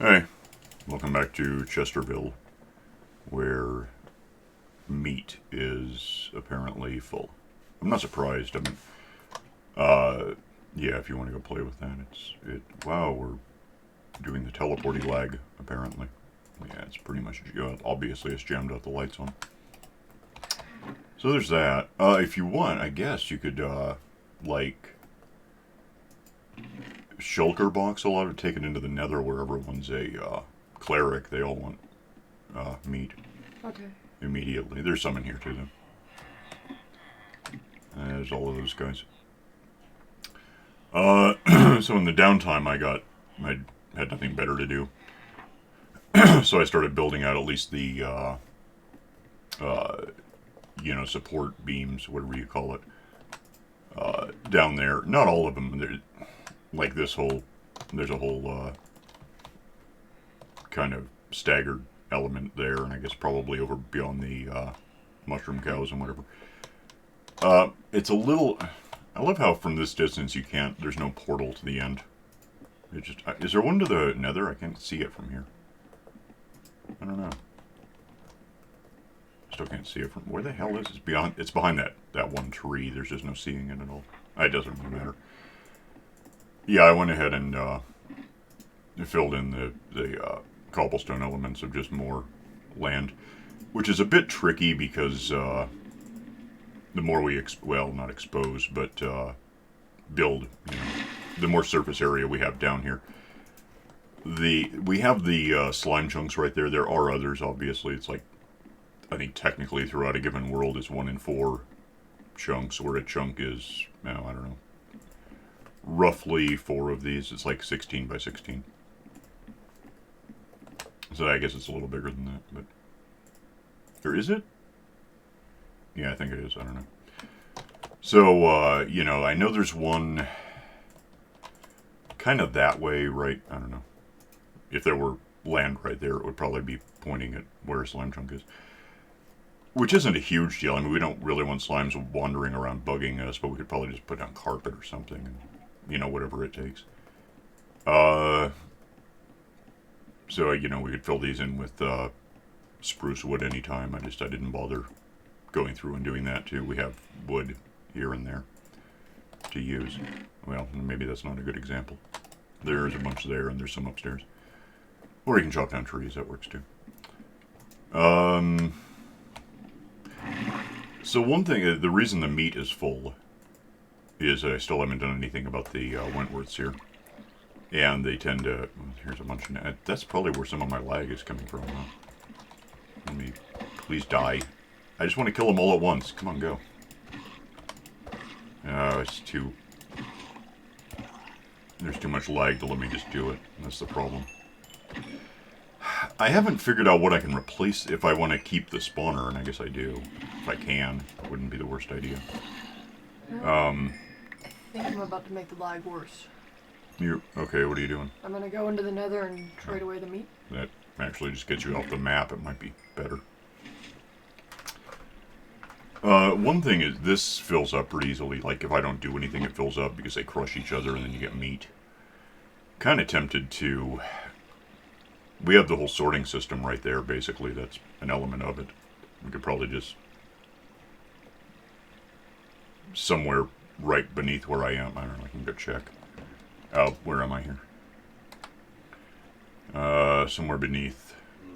Hey, welcome back to Chesterville, where meat is apparently full. I'm not surprised. Yeah, if you want to go play with that, Wow, we're doing the teleporty lag apparently. Yeah, it's pretty much obviously it's jammed out the lights on. So there's that. If you want, I guess you could like shulker box a lot or take it into the Nether where everyone's a cleric. They all want meat. Okay. Immediately. There's some in here too, though. There's all of those guys. So in the downtime, I had nothing better to do, so I started building out at least the, support beams, whatever you call it, down there. Not all of them. Like there's a whole kind of staggered element there, and I guess probably over beyond the mushroom cows and whatever. It's a little. I love how from this distance there's no portal to the end. Is there one to the Nether? I can't see it from here. I don't know. Still can't see it from where the hell is it? It's behind that one tree. There's just no seeing it at all. It doesn't really matter. Yeah, I went ahead and filled in the cobblestone elements of just more land, which is a bit tricky because the more we not expose, but build, the more surface area we have down here. We have the slime chunks right there. There are others, obviously. It's like, I think technically throughout a given world is 1 in 4 chunks, where a chunk is, I don't know, roughly 4 of these. It's like 16 by 16. So I guess it's a little bigger than that, but... Or is it? Yeah, I think it is. I don't know. So, I know there's one kind of that way, right? I don't know. If there were land right there, it would probably be pointing at where a slime chunk is. Which isn't a huge deal. I mean, we don't really want slimes wandering around bugging us, but we could probably just put down carpet or something, and, whatever it takes. So, we could fill these in with spruce wood anytime. I didn't bother going through and doing that too. We have wood here and there to use. Well, maybe that's not a good example. There's a bunch there, and there's some upstairs. Or you can chop down trees. That works too. So one thing, the reason the meat is full is I still haven't done anything about the Wentworths here. And they tend to... Here's a bunch of... That's probably where some of my lag is coming from, huh? Let me... Please die. I just want to kill them all at once. Come on, go. It's too... There's too much lag to let me just do it. That's the problem. I haven't figured out what I can replace if I want to keep the spawner, and I guess I do. If I can. It wouldn't be the worst idea. I think I'm about to make the lag worse. Okay, what are you doing? I'm gonna go into the Nether and trade away the meat. That actually just gets you off the map. It might be better. One thing is, this fills up pretty easily. Like, if I don't do anything, it fills up because they crush each other and then you get meat. Kind of tempted to... We have the whole sorting system right there, basically. That's an element of it. We could probably just... Somewhere right beneath where I am. I don't know, I can go check. Where am I here? Somewhere beneath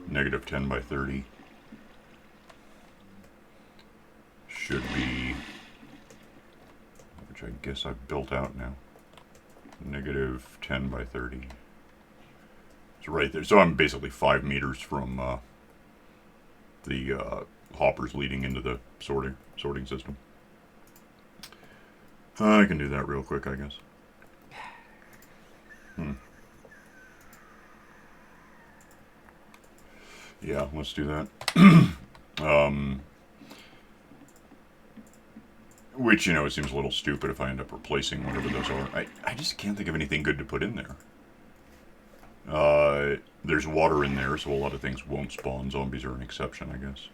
-10 by 30. Should be, which I guess I've built out now. -10 by 30. It's right there. So I'm basically 5 meters from the hoppers leading into the sorting system. I can do that real quick, I guess. Yeah, let's do that. Which, it seems a little stupid if I end up replacing whatever those are. I just can't think of anything good to put in there. There's water in there, so a lot of things won't spawn. Zombies are an exception, I guess.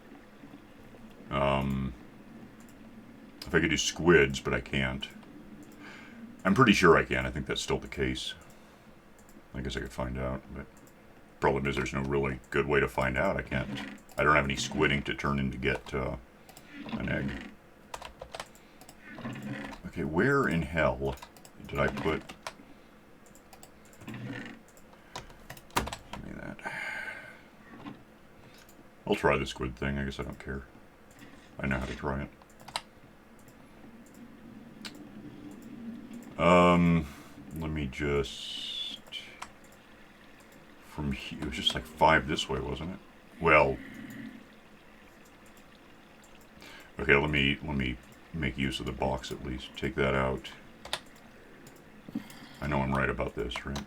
If I could do squids, but I can't. I'm pretty sure I can. I think that's still the case. I guess I could find out, but Problem is, there's no really good way to find out. I don't have any squidding to turn in to get an egg. Okay, where in hell did I put... Give me that. I'll try the squid thing. I guess I don't care. I know how to try it. Let me just... From here, it was just like 5 this way, wasn't it? Well... Okay, let me make use of the box at least. Take that out. I know I'm right about this, right?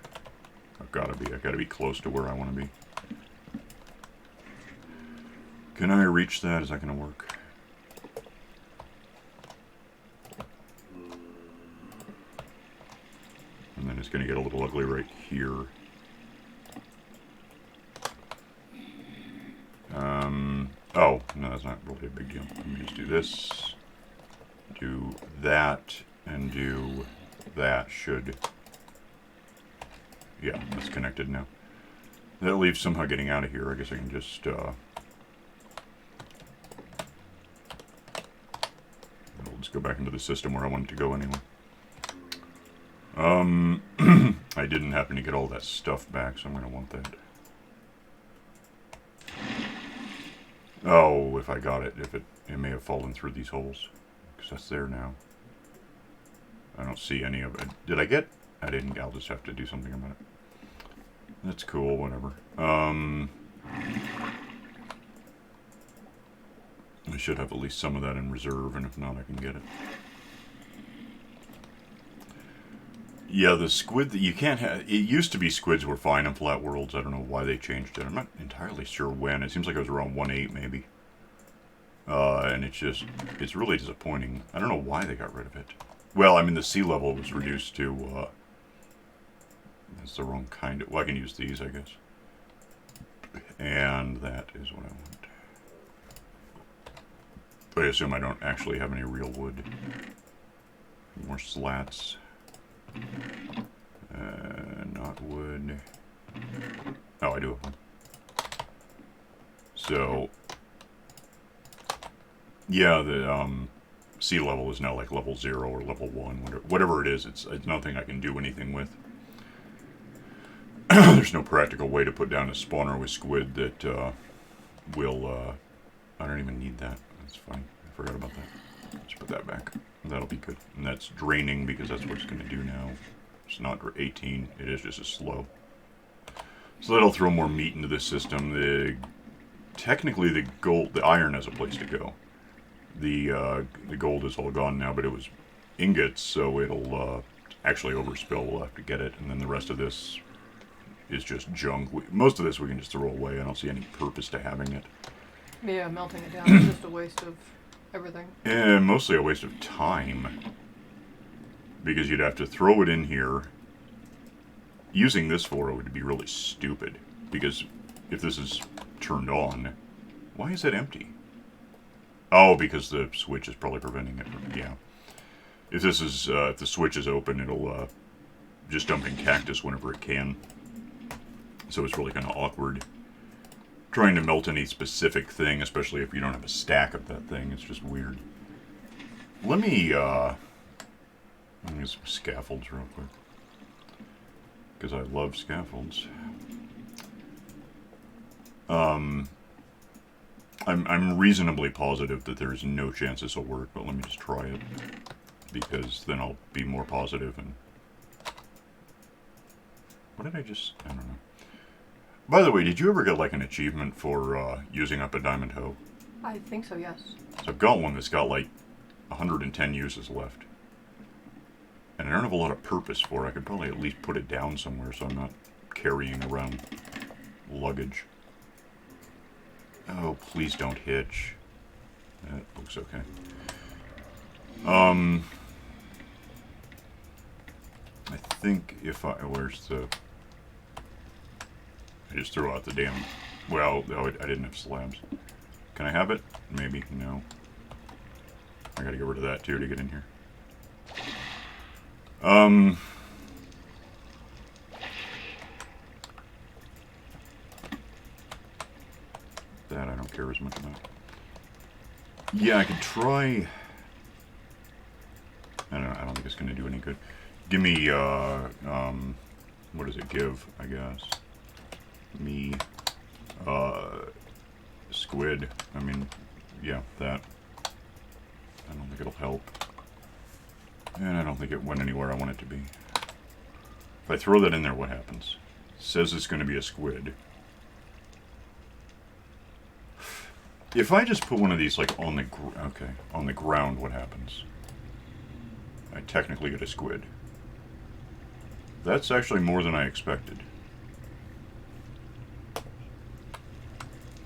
I've gotta be close to where I want to be. Can I reach that? Is that gonna work? And then it's gonna get a little ugly right here. Oh, no, that's not really a big deal. Let me just do this, do that, and do that. Should... Yeah, that's connected now. That leaves somehow getting out of here. I guess I can just, I'll just go back into the system where I wanted to go anyway. I didn't happen to get all that stuff back, so I'm going to want that. Oh, if I got it, it may have fallen through these holes, because that's there now. I don't see any of it. Did I get? I didn't. I'll just have to do something about it. That's cool, whatever. I should have at least some of that in reserve, and if not, I can get it. Yeah, the squid that you can't have... It used to be squids were fine in flat worlds. I don't know why they changed it. I'm not entirely sure when. It seems like it was around 1.8 maybe. And it's really disappointing. I don't know why they got rid of it. Well, I mean, the sea level was reduced to, that's the wrong kind of... Well, I can use these, I guess. And that is what I want. But I assume I don't actually have any real wood. More slats. Not wood. Oh, I do have one. So, yeah, the sea level is now like level 0 or level 1, whatever it is. It's nothing I can do anything with. There's no practical way to put down a spawner with squid that will. I don't even need that. That's fine. I forgot about that. Let's put that back. That'll be good. And that's draining because that's what it's going to do now. It's not 18. It is just as slow. So that'll throw more meat into the system. Technically, the iron has a place to go. The gold is all gone now, but it was ingots, so it'll actually overspill. We'll have to get it, and then the rest of this is just junk. Most of this we can just throw away. I don't see any purpose to having it. Yeah, melting it down is just a waste of everything. And mostly a waste of time. Because you'd have to throw it in here. Using this for it would be really stupid. Because if this is turned on, why is it empty? Oh, because the switch is probably preventing it from... Yeah. If this is... if the switch is open, it'll just dump in cactus whenever it can. So it's really kind of awkward. Trying to melt any specific thing, especially if you don't have a stack of that thing, it's just weird. Let me get some scaffolds real quick. Because I love scaffolds. I'm reasonably positive that there's no chance this will work, but let me just try it. Because then I'll be more positive and... What did I just... I don't know. By the way, did you ever get like an achievement for using up a diamond hoe? I think so, yes. So I've got one that's got like 110 uses left. And I don't have a lot of purpose for it. I could probably at least put it down somewhere so I'm not carrying around luggage. Oh, please don't hitch. That looks okay. I think if I... Where's the... I just threw out the damn... Well, I didn't have slabs. Can I have it? Maybe. No. I gotta get rid of that too to get in here. That I don't care as much about. Yeah, I could try... I don't think it's going to do any good. Give me, what does it give, I guess? Me, squid. I mean, yeah, that. I don't think it'll help. And I don't think it went anywhere I want it to be. If I throw that in there, what happens? It says it's going to be a squid. If I just put one of these, like, on the on the ground, what happens? I technically get a squid. That's actually more than I expected.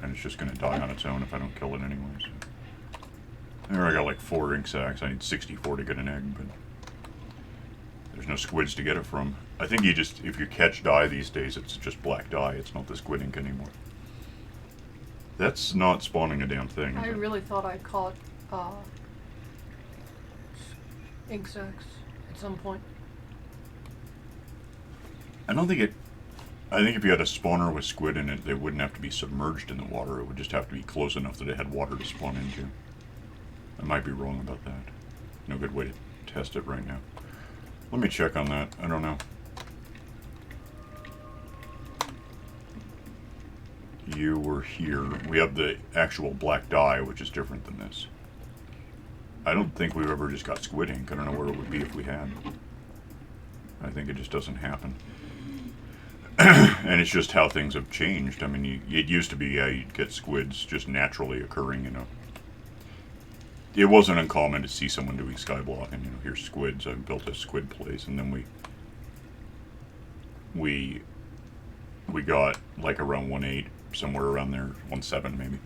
And it's just going to die on its own if I don't kill it anyways. There, I got like 4 ink sacs. I need 64 to get an egg, but there's no squids to get it from. I think you just, if you catch dye these days, it's just black dye. It's not the squid ink anymore. That's not spawning a damn thing. I really thought I caught ink sacs at some point. I don't think it... I think if you had a spawner with squid in it, they wouldn't have to be submerged in the water. It would just have to be close enough that it had water to spawn into. I might be wrong about that. No good way to test it right now. Let me check on that. I don't know. You were here. We have the actual black dye, which is different than this. I don't think we've ever just got squid ink. I don't know where it would be if we had. I think it just doesn't happen. And it's just how things have changed. I mean, it used to be, you'd get squids just naturally occurring, you know. It wasn't uncommon to see someone doing skyblock and, you know, here's squids. I built a squid place, and then we got like around 1.8, somewhere around there, 1.7 maybe.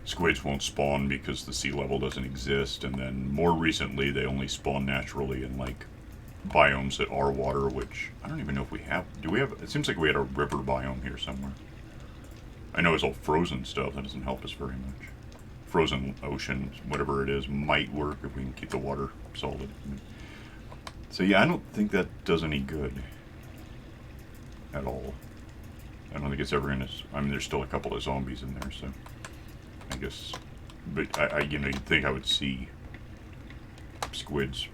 Squids won't spawn because the sea level doesn't exist, and then more recently they only spawn naturally in like biomes that are water, which I don't even know if we have. Do we have? It seems like we had a river biome here somewhere. I know it's all frozen stuff. That doesn't help us very much. Frozen ocean, whatever it is, might work if we can keep the water solid. So yeah, I don't think that does any good at all. I don't think it's ever gonna... I mean, there's still a couple of zombies in there, so I guess... But I you know, you'd think I would see squids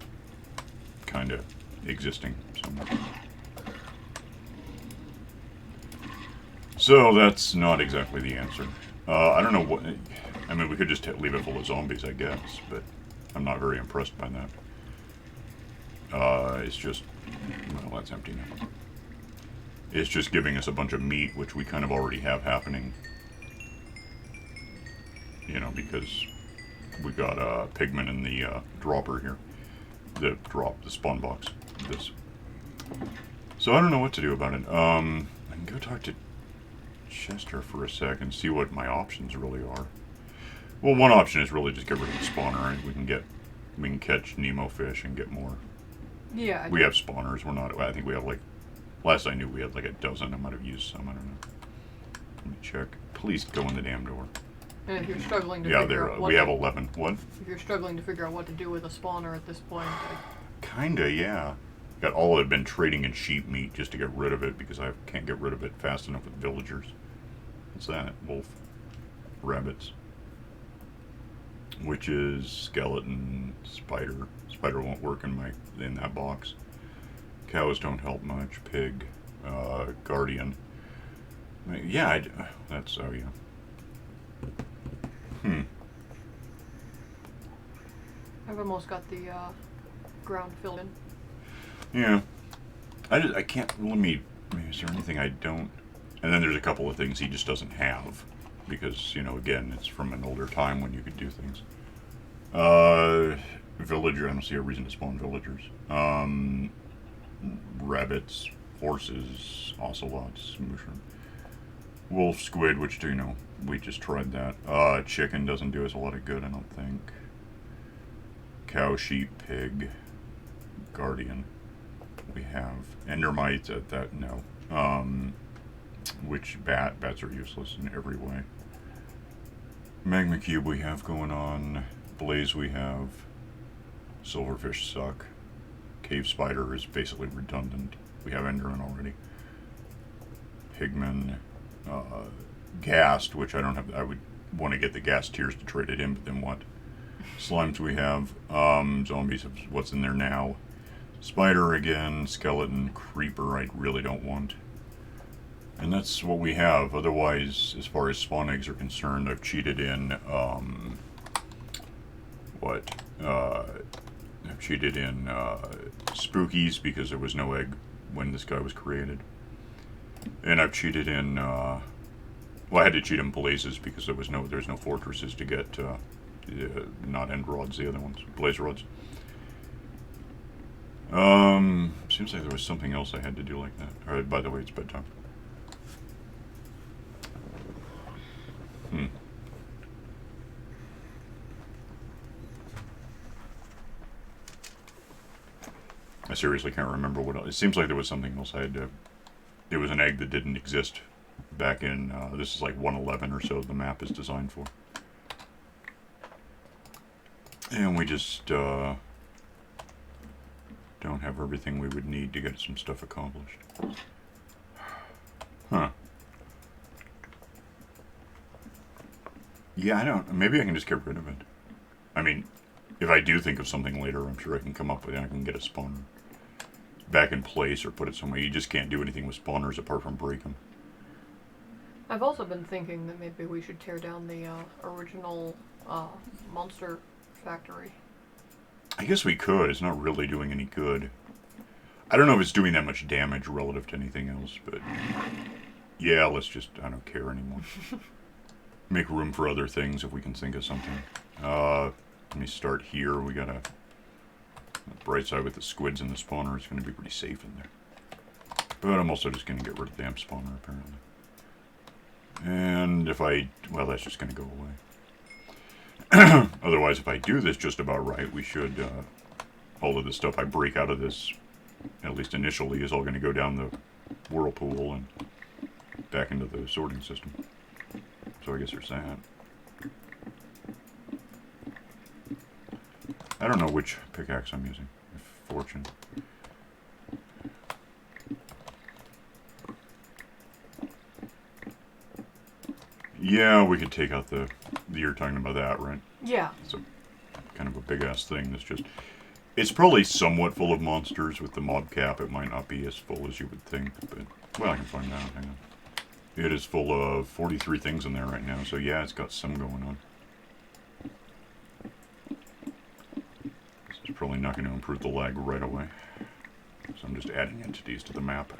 kind of existing somewhere. So that's not exactly the answer. I don't know what... I mean, we could just leave it full of zombies, I guess, but I'm not very impressed by that. It's just... Well, that's empty now. It's just giving us a bunch of meat, which we kind of already have happening. You know, because we got pigment in the dropper here. The spawn box. This. So I don't know what to do about it. I can go talk to Chester for a sec and see what my options really are. Well, one option is really just get rid of the spawner, and we can catch Nemo fish and get more. Yeah. We have spawners. We're not... I think we have like... Last I knew we had like a dozen. I might have used some. I don't know. Let me check. Please go in the damn door. And if you're struggling to yeah, figure out what we have 11. What? If you're struggling to figure out what to do with a spawner at this point, Kinda, yeah. Got all I've been trading in sheep meat just to get rid of it because I can't get rid of it fast enough with villagers. What's that? Wolf. Rabbits. Witches, skeleton, spider. Spider won't work in that box. Cows don't help much. Pig. Guardian. I mean, yeah, that's... Oh, yeah. I've almost got the ground filled in. Yeah. I can't... Let me... Is there anything I don't... And then there's a couple of things he just doesn't have. Because, you know, again, it's from an older time when you could do things. Villager. I don't see a reason to spawn villagers. Rabbits, horses, ocelots, mushroom. Wolf, squid, which, do you know, we just tried that. Chicken doesn't do us a lot of good, I don't think. Cow, sheep, pig, guardian. We have endermites at that, no. Which bats are useless in every way. Magma cube we have going on. Blaze we have. Silverfish suck. Cave spider is basically redundant. We have enderman already. Pigmen. Ghast, which I don't have. want to get the gas tiers to trade it in, but then what? Slimes we have. Zombies, what's in there now? Spider again, skeleton, creeper I really don't want. And that's what we have. Otherwise, as far as spawn eggs are concerned, I've cheated in, I've cheated in, spookies because there was no egg when this guy was created. And I've cheated in, well, I had to cheat in blazes because there's no fortresses to get, not end rods, the other ones, blaze rods. Seems like there was something else I had to do like that. By the way, it's bedtime. I seriously can't remember what else. It seems like there was something else I had to... It was an egg that didn't exist back in... this is like 111 or so the map is designed for. And we just, don't have everything we would need to get some stuff accomplished. Huh. Yeah, I don't... Maybe I can just get rid of it. I mean, if I do think of something later, I'm sure I can come up with it. I can get a spawner back in place or put it somewhere. You just can't do anything with spawners apart from break them. I've also been thinking that maybe we should tear down the original monster factory. I guess we could. It's not really doing any good. I don't know if it's doing that much damage relative to anything else, but yeah, let's just... I don't care anymore. Make room for other things if we can think of something. Let me start here. We got a bright side with the squids and the spawner. It's going to be pretty safe in there. But I'm also just going to get rid of the damn spawner, apparently. And if I... Well, that's just going to go away. Otherwise, if I do this just about right, we should... all of the stuff I break out of this, at least initially, is all going to go down the whirlpool and back into the sorting system. So I guess there's that. I don't know which pickaxe I'm using. Fortune. Yeah, we could take out the... You're talking about that, right? Yeah. It's a kind of a big-ass thing that's just... It's probably somewhat full of monsters. With the mob cap, it might not be as full as you would think, but... Well, I can find out. Hang on. It is full of 43 things in there right now, so yeah, it's got some going on. This is probably not going to improve the lag right away. So I'm just adding entities to the map.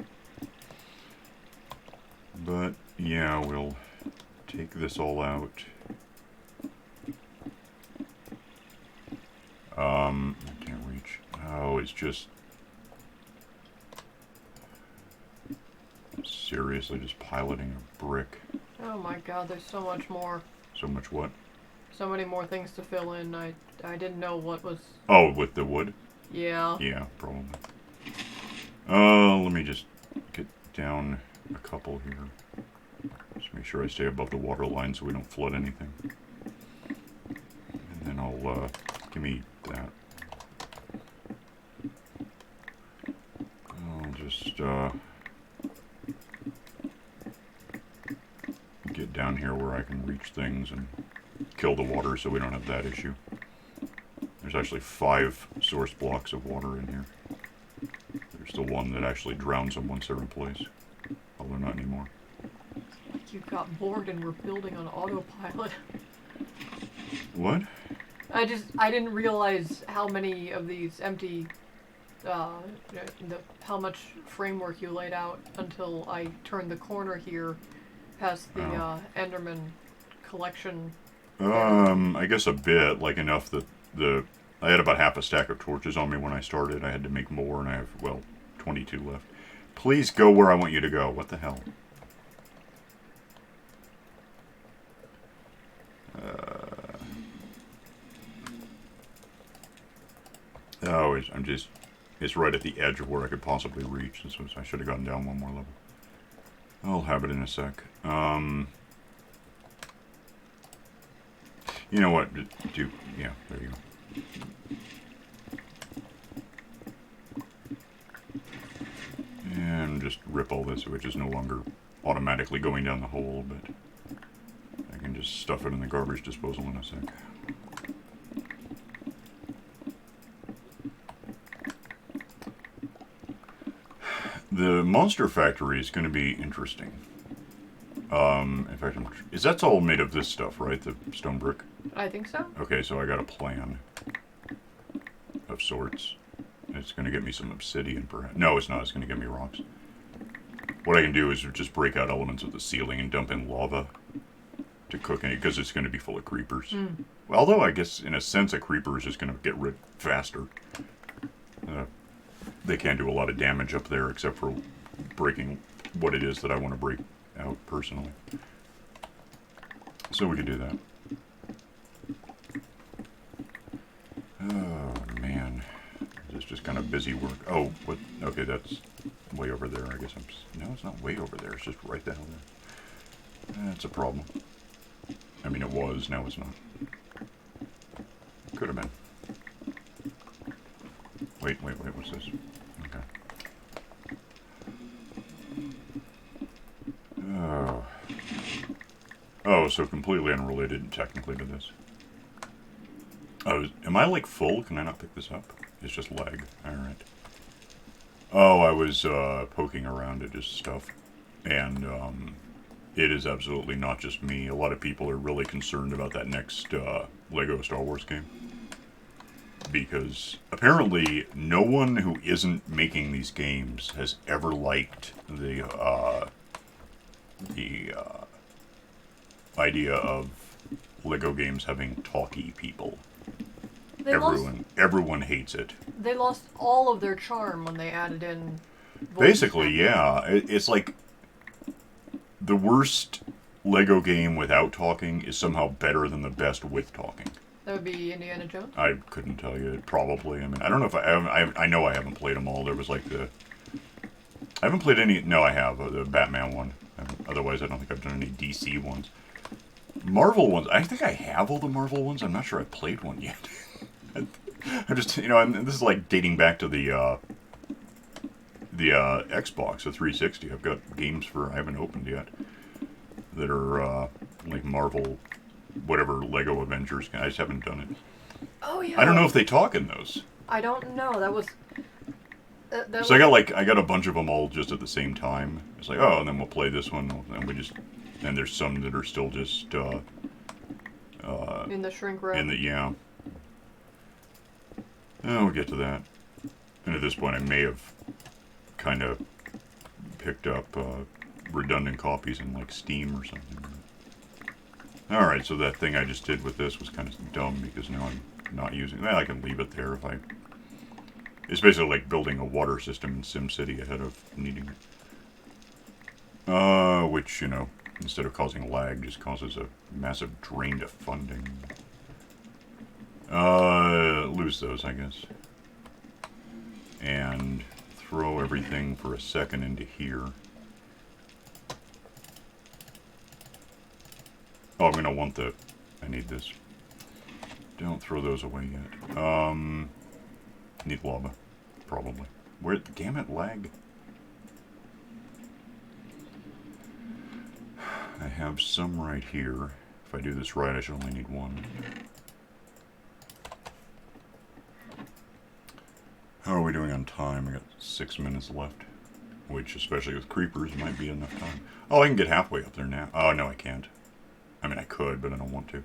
But, yeah, we'll take this all out. I can't reach. Oh, it's just... Seriously, just piloting a brick. Oh my god, there's so much more. So much what? So many more things to fill in. I didn't know what was... Oh, with the wood? Yeah. Yeah, probably. Let me just get down a couple here. Just make sure I stay above the water line so we don't flood anything. And then I'll, give me that. I'll just, get down here where I can reach things and kill the water so we don't have that issue. There's actually 5 source blocks of water in here. There's the one that actually drowns them once they're in place. Although not anymore. You got bored and were building on autopilot. What? I didn't realize how many of these empty, how much framework you laid out until I turned the corner here past the Enderman collection. I guess a bit, like enough that I had about half a stack of torches on me when I started. I had to make more, and I have, well, 22 left. Please go where I want you to go. What the hell? Oh, it's right at the edge of where I could possibly reach. I should have gotten down one more level. I'll have it in a sec. You know what? Yeah, there you go. And just rip all this, which is no longer automatically going down the hole, but I can just stuff it in the garbage disposal in a sec. The monster factory is going to be interesting. In fact, is that's all made of this stuff, right? The stone brick? I think so. Okay, so I got a plan of sorts. It's going to get me some obsidian, perhaps. No, it's not. It's going to get me rocks. What I can do is just break out elements of the ceiling and dump in lava to cook in it, because it's going to be full of creepers. Mm. Well, although I guess, in a sense, a creeper is just going to get rid faster. They can't do a lot of damage up there except for breaking what it is that I want to break out personally. So we could do that. Oh, man. This is just kind of busy work. Oh, what? Okay, that's way over there. I guess no, it's not way over there. It's just right the hell there. That's a problem. I mean, it was. Now it's not. Could have been. Wait. What's this? Okay. Oh. Oh, so completely unrelated technically to this. Oh, am I like full? Can I not pick this up? It's just lag. Alright. Oh, I was poking around at just stuff. And it is absolutely not just me. A lot of people are really concerned about that next Lego Star Wars game. Because apparently no one who isn't making these games has ever liked the idea of Lego games having talky people. Everyone hates it. They lost all of their charm when they added in voice Basically, acting. yeah. It's like the worst Lego game without talking is somehow better than the best with talking. That would be Indiana Jones? I couldn't tell you. Probably. I mean, I don't know if I know I haven't played them all. There was like I haven't played any... No, I have. The Batman one. Otherwise, I don't think I've done any DC ones. Marvel ones. I think I have all the Marvel ones. I'm not sure I've played one yet. I just, and this is like dating back to the Xbox, the 360. I've got games I haven't opened yet that are like Marvel, whatever, Lego Avengers. I just haven't done it. Oh, yeah. I don't know if they talk in those. I don't know. That was... So I got a bunch of them all just at the same time. It's like, oh, and then we'll play this one, and there's some that are still just in the shrink wrap. Yeah. Oh, we'll get to that. And at this point, I may have kind of picked up redundant copies in like Steam or something. Alright, so that thing I just did with this was kind of dumb because now I'm not using it. Well, I can leave it there if I... It's basically like building a water system in SimCity ahead of needing it. Which, instead of causing lag, just causes a massive drain to funding. Lose those, I guess. And throw everything for a second into here. Oh, I'm gonna want I need this. Don't throw those away yet. Need lava. Probably. Damn it, lag. I have some right here. If I do this right, I should only need one. How are we doing on time? I got 6 minutes left. Which, especially with creepers, might be enough time. Oh, I can get halfway up there now. Oh, no, I can't. I mean, I could, but I don't want to.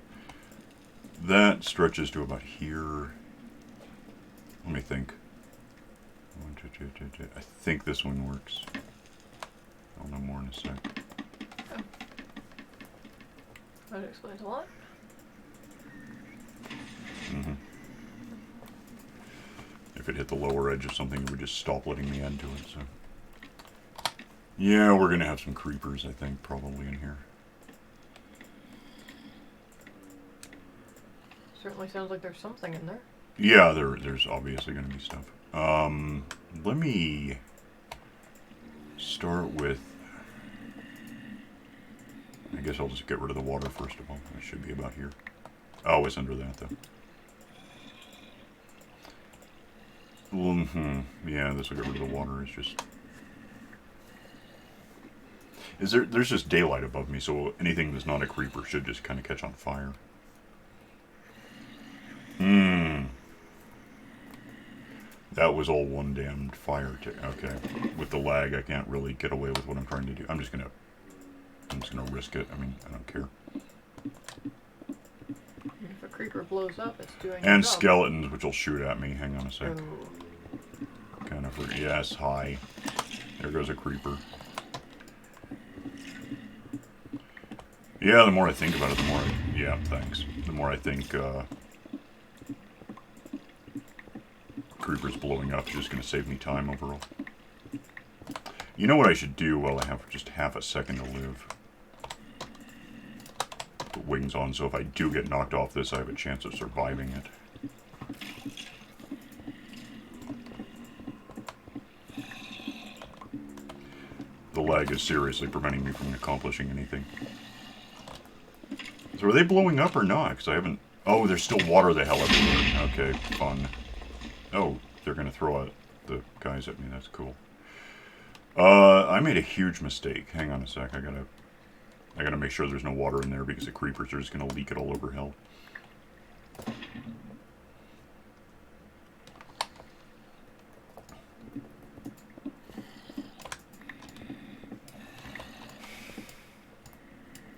That stretches to about here. Let me think. 1, 2, 2, 2, 2. I think this one works. I'll know more in a sec. Oh. That explains a lot. Mm-hmm. If it hit the lower edge of something, it would just stop letting me add to it, so... Yeah, we're gonna have some creepers, I think, probably in here. Certainly sounds like there's something in there. Yeah, there's obviously gonna be stuff. Let me start with... I guess I'll just get rid of the water first of all. It should be about here. Oh, it's under that, though. Yeah, this will get rid of the water. It's just... There's just daylight above me, so anything that's not a creeper should just kind of catch on fire. That was all one damned fire. Okay. With the lag, I can't really get away with what I'm trying to do. I'm just gonna risk it. I mean, I don't care. If a creeper blows up, it's doing And its job. skeletons, which will shoot at me. Hang on a sec. Oh. Kind of. Yes, hi. There goes a creeper. Yeah, the more I think about it, the more yeah, thanks. The more I think, creepers blowing up is just going to save me time overall. You know what I should do while I have just half a second to live? Put wings on, so if I do get knocked off this, I have a chance of surviving it. The lag is seriously preventing me from accomplishing anything. So are they blowing up or not? Because I haven't... Oh, there's still water the hell everywhere. Okay, fun. Oh, they're going to throw out the guys at me. That's cool. I made a huge mistake. Hang on a sec. I gotta make sure there's no water in there because the creepers are just going to leak it all over hell.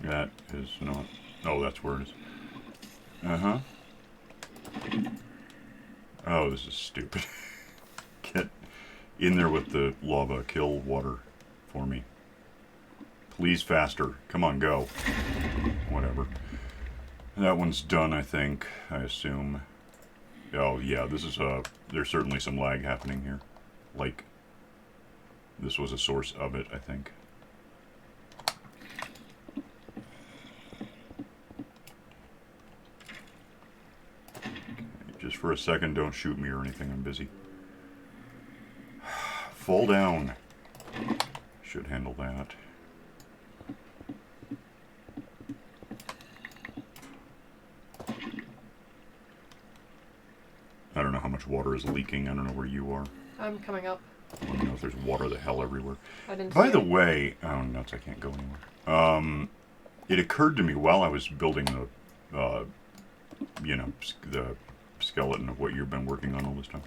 That is not... Oh, that's where it is. Uh-huh. Oh, this is stupid. Get in there with the lava. Kill water for me. Please, faster. Come on, go. Whatever. That one's done, I think. I assume. Oh, yeah, this is, there's certainly some lag happening here. Like, this was a source of it, I think. Just for a second, don't shoot me or anything. I'm busy. Fall down. Should handle that. I don't know how much water is leaking. I don't know where you are. I'm coming up. I want to know if there's water the hell everywhere. I didn't By see the it. way, oh nuts, I can't go anywhere. It occurred to me while I was building the, you know, the skeleton of what you've been working on all this time.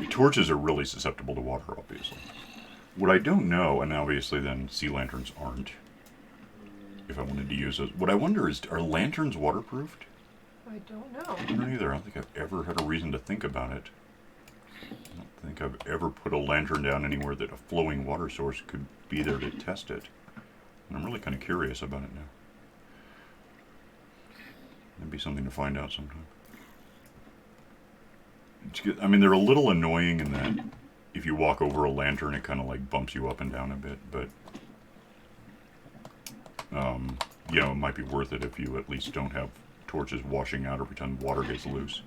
Torches are really susceptible to water, obviously. What I don't know, and obviously then sea lanterns aren't, if I wanted to use those. What I wonder is, are lanterns waterproofed? I don't know. I don't either. I don't think I've ever had a reason to think about it. I don't think I've ever put a lantern down anywhere that a flowing water source could be there to test it. And I'm really kind of curious about it now. That'd be something to find out sometime. I mean, they're a little annoying in that if you walk over a lantern, it kind of like bumps you up and down a bit, but you know, it might be worth it if you at least don't have torches washing out every time water gets loose.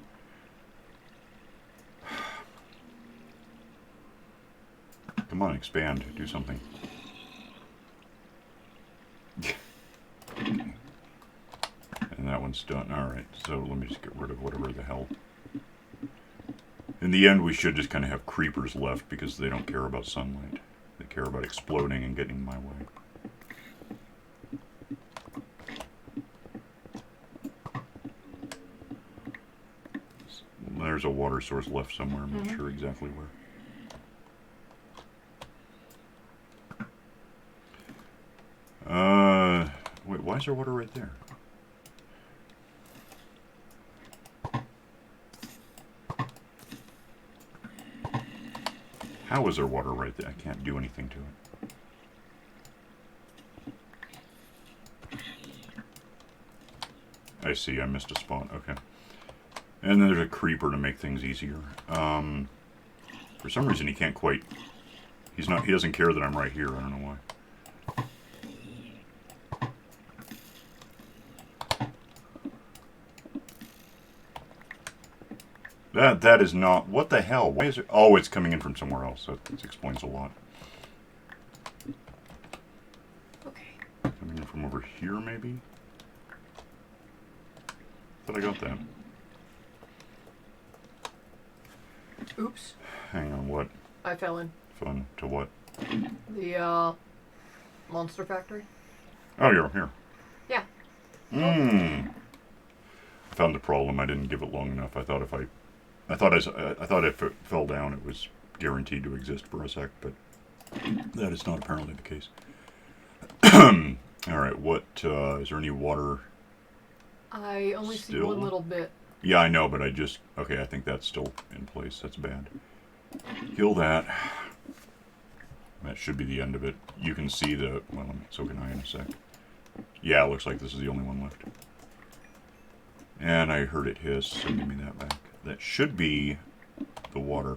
Come on, expand. Do something. And that one's done. Alright, so let me just get rid of whatever the hell. In the end, we should just kind of have creepers left because they don't care about sunlight. They care about exploding and getting in my way. There's a water source left somewhere. I'm not sure exactly where. Wait, why is there water right there? How is there water right there? I can't do anything to it. I see, I missed a spot. Okay. And then there's a creeper to make things easier. For some reason he can't quite... He doesn't care that I'm right here. I don't know why. That is not... What the hell? Why is it... Oh, it's coming in from somewhere else. That explains a lot. Okay. Coming in from over here, maybe? Thought I got that. Oops. Hang on, what? I fell in. Fun. To what? The Monster Factory. Oh, you're here. Yeah. I found the problem. I didn't give it long enough. I thought if it fell down, it was guaranteed to exist for a sec, but that is not apparently the case. All right. What is there any water? I only see Still? one little bit. Yeah, I know, but okay. I think that's still in place. That's bad. Kill that. That should be the end of it. You can see so can I in a sec. Yeah, it looks like this is the only one left. And I heard it hiss, so give me that back. That should be the water.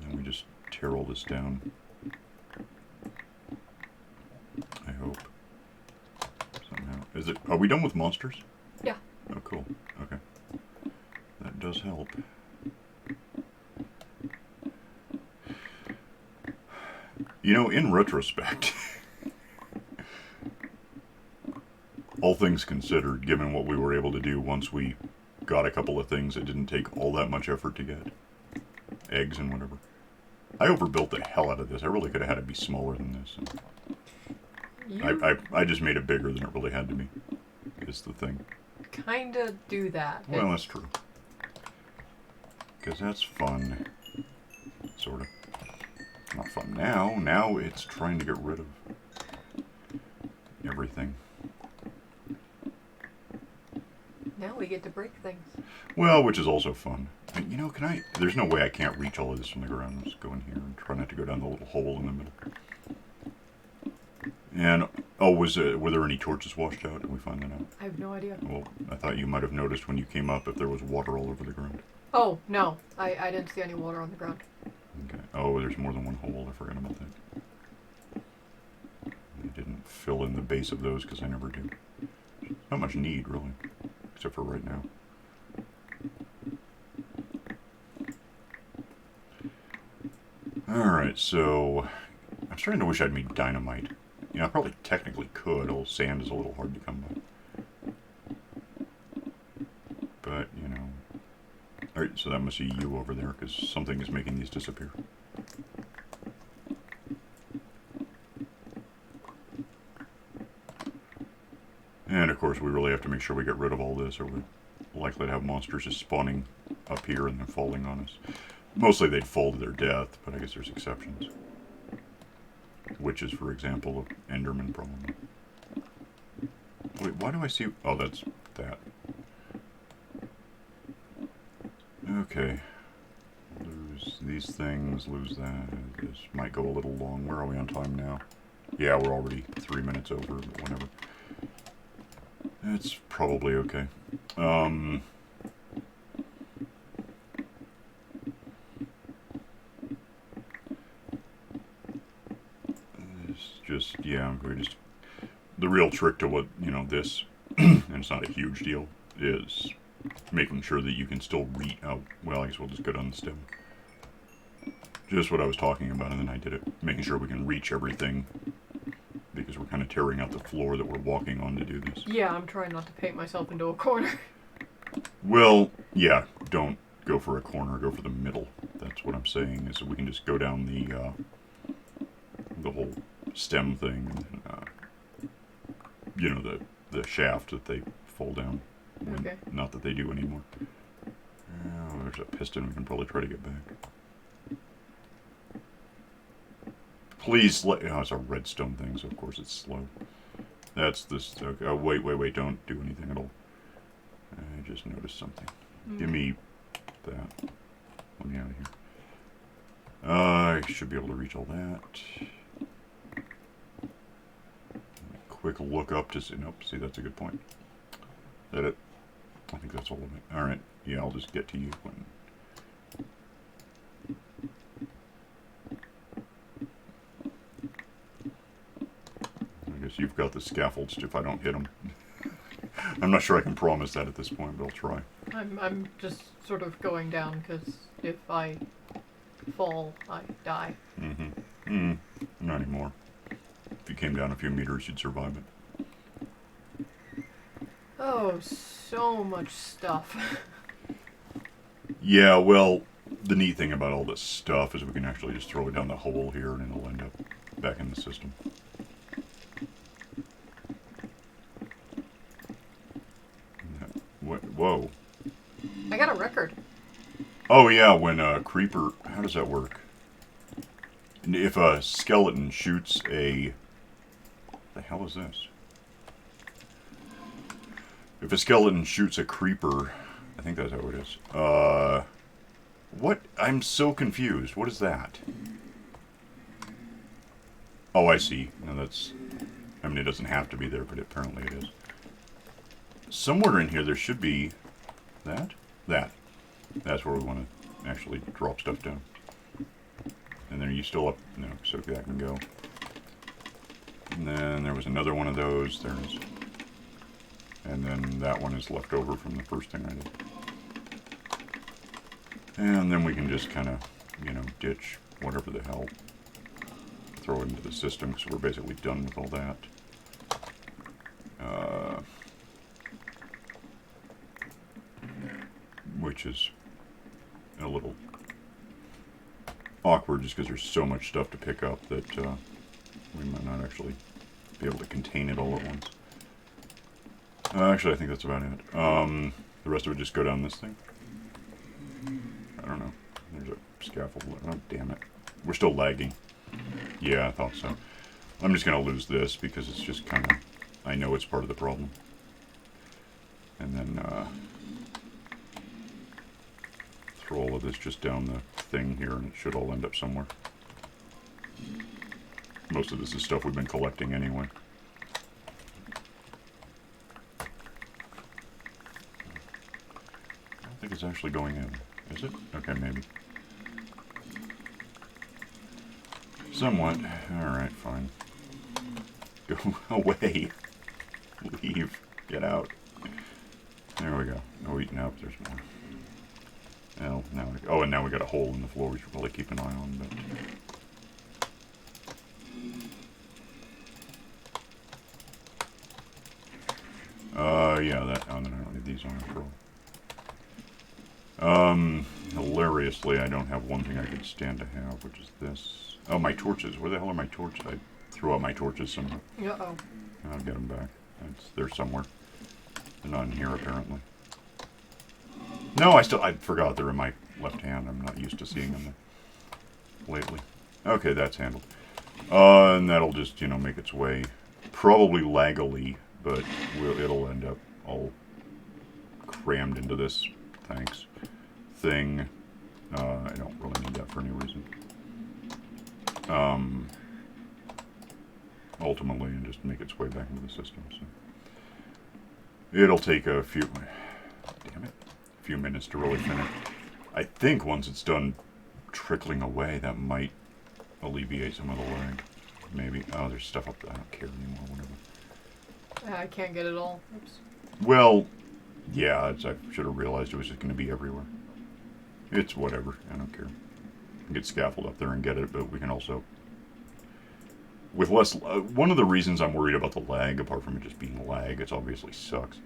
And we just tear all this down. I hope. Somehow. Are we done with monsters? Yeah. Oh, cool. Okay. That does help. You know, in retrospect, all things considered, given what we were able to do once we got a couple of things that didn't take all that much effort to get, eggs and whatever, I overbuilt the hell out of this. I really could have had it be smaller than this. I just made it bigger than it really had to be, is the thing. Kinda do that. Well, that's true. Because that's fun. Sort of. Not fun now. Now it's trying to get rid of everything. Now we get to break things. Well, which is also fun. And, you know, there's no way I can't reach all of this from the ground. Let's go in here and try not to go down the little hole in the middle. And, were there any torches washed out? Did we find that out? I have no idea. Well, I thought you might have noticed when you came up if there was water all over the ground. Oh, no. I didn't see any water on the ground. Okay. Oh, there's more than one hole. I forgot about that. I didn't fill in the base of those because I never do. Not much need, really. Except for right now. Alright, so I'm starting to wish I'd made dynamite. You know, I probably technically could, although sand is a little hard to come by. But, you know. Alright, so that must be you over there, because something is making these disappear. And, of course, we really have to make sure we get rid of all this, or we're likely to have monsters just spawning up here and then falling on us. Mostly they'd fall to their death, but I guess there's exceptions. Witches, for example, Enderman, probably. Wait, why do I see... Oh, that's that. Okay. Lose these things, lose that. This might go a little long. Where are we on time now? Yeah, we're already 3 minutes over, but whatever. It's probably okay. Yeah, the real trick to what, you know, this, and it's not a huge deal, is making sure that you can still reach out. Well, I guess we'll just go down the stem. Just what I was talking about, and then I did it. Making sure we can reach everything, because we're kind of tearing out the floor that we're walking on to do this. Yeah, I'm trying not to paint myself into a corner. Well, yeah, don't go for a corner, go for the middle. That's what I'm saying, is that we can just go down the whole stem thing, and you know, the shaft that they fall down. Okay. Not that they do anymore. Oh, there's a piston we can probably try to get back. Please let... Oh, it's a redstone thing, so of course it's slow. That's this... Okay. Oh, wait, don't do anything at all. I just noticed something. Give me that. Let me out of here. I should be able to reach all that. Quick look up to see... Nope, see, that's a good point. Is that it? I think that's all of it. Alright, yeah, I'll just get to you when... I guess you've got the scaffolds if I don't hit them. I'm not sure I can promise that at this point, but I'll try. I'm just sort of going down, because if I fall, I die. Not anymore. If you came down a few meters, you'd survive it. Oh, so much stuff. Yeah, well, the neat thing about all this stuff is we can actually just throw it down the hole here and it'll end up back in the system. Whoa. I got a record. Oh yeah, when a creeper... How does that work? If a skeleton shoots a... What the hell is this? If a skeleton shoots a creeper... I think that's how it is. What? I'm so confused. What is that? Oh, I see. No, that's... I mean, it doesn't have to be there, but apparently it is. Somewhere in here there should be... That? That. That's where we want to actually drop stuff down. And then are you still up? No, so that can go. And then there was another one of those. There is. And then that one is left over from the first thing I did. And then we can just kind of, you know, ditch whatever the hell. Throw it into the system, because we're basically done with all that. Which is a little awkward just because there's so much stuff to pick up that we might not actually be able to contain it all at once. Actually, I think that's about it. The rest of it just go down this thing. I don't know. There's a scaffold. Oh, damn it. We're still lagging. Yeah, I thought so. I'm just going to lose this because it's just kind of... I know it's part of the problem. And then throw all of this just down the thing here and it should all end up somewhere. Most of this is stuff we've been collecting anyway. I don't think it's actually going in. Is it? Okay, maybe. Somewhat. Alright, fine. Go away. Leave. Get out. There we go. Oh, nope, there's more. Well, now and now we got a hole in the floor we should probably keep an eye on, but... yeah, that... Oh, then I don't need these on after all. Hilariously, I don't have one thing I could stand to have, which is this. Oh, my torches. Where the hell are my torches? I threw out my torches somewhere. Uh-oh. I'll get them back. They're somewhere. They're not in here, apparently. No, I forgot they're in my left hand. I'm not used to seeing them lately. Okay, that's handled. And that'll just, you know, make its way, probably laggily, but it'll end up all crammed into this, thanks, thing. I don't really need that for any reason. Ultimately, and just make its way back into the system, so. It'll take a few... Damn it. A few minutes to really finish. I think once it's done trickling away, that might alleviate some of the lag. Maybe. Oh, there's stuff up there. I don't care anymore. Whatever. I can't get it all. Oops. Well, yeah, I should have realized it was just going to be everywhere. It's whatever. I don't care. We can get scaffold up there and get it, but we can also... With less... one of the reasons I'm worried about the lag, apart from it just being lag, it obviously sucks.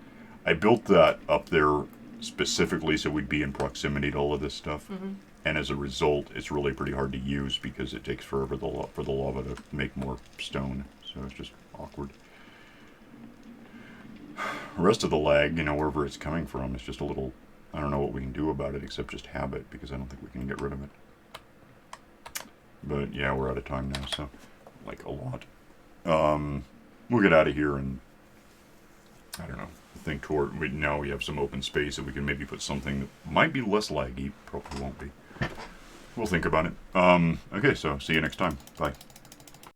I built that up there specifically so we'd be in proximity to all of this stuff. Mm-hmm. And as a result, it's really pretty hard to use because it takes forever for the lava to make more stone. So it's just awkward. The rest of the lag, you know, wherever it's coming from, is just a little... I don't know what we can do about it except just habit, because I don't think we can get rid of it. But yeah, we're out of time now, so... Like, a lot. We'll get out of here and... I don't know. Think toward... Now we have some open space that we can maybe put something that might be less laggy. Probably won't be. We'll think about it. Okay, so see you next time. Bye.